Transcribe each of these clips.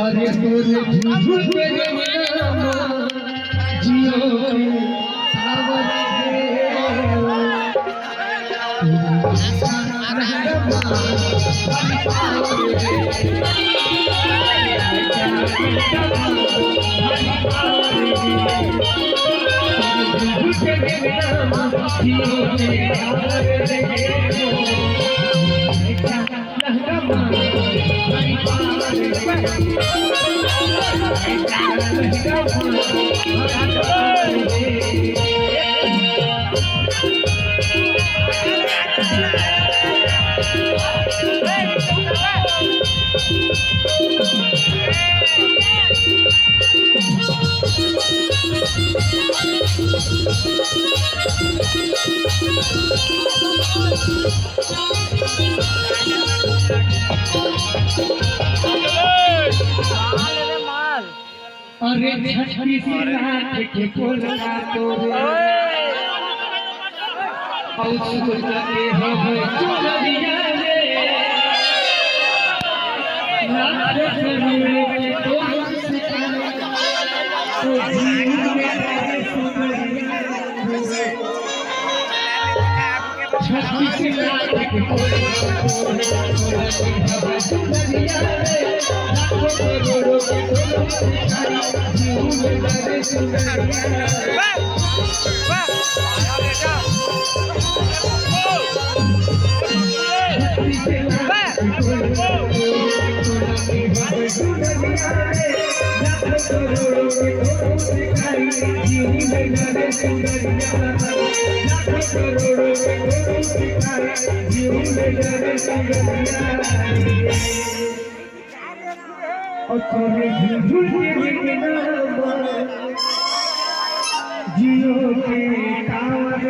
अरे तोरे झूठ तेरे नाम जियो अरे छठी सी रात के कोलना तोरे और सुन के हम चुनरिया रे रात सवेरे के तोरे तो जीव में छठी सी रात के कोलना तोरे चुनरिया रे करोड़ों के और तोरे झूठ के नाम जियो के टावर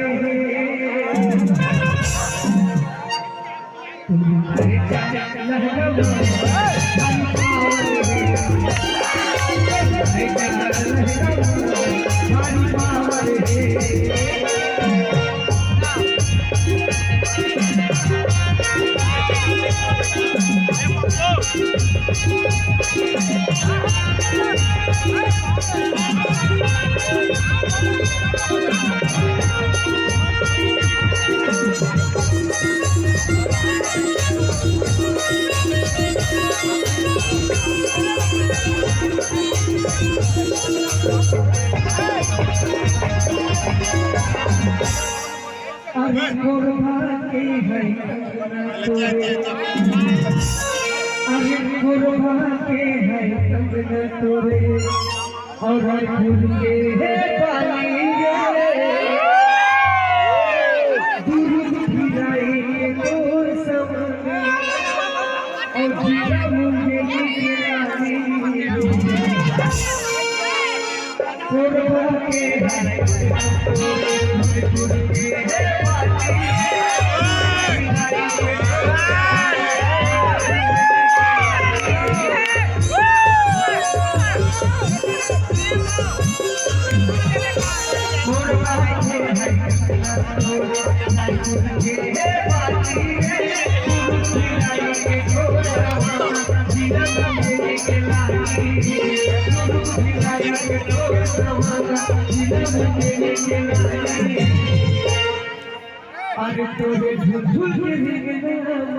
अरे कोरमा के है अरे कोरमा के है कंगना तोरे और फूल के है पानी रे दूर फिराई के तोर समझ और जीरा मुझे निकलानी कोरमा के है फूल के है अरे तोरे झूठ के नाम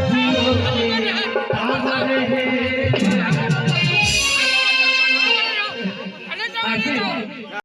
जियो के टावर है।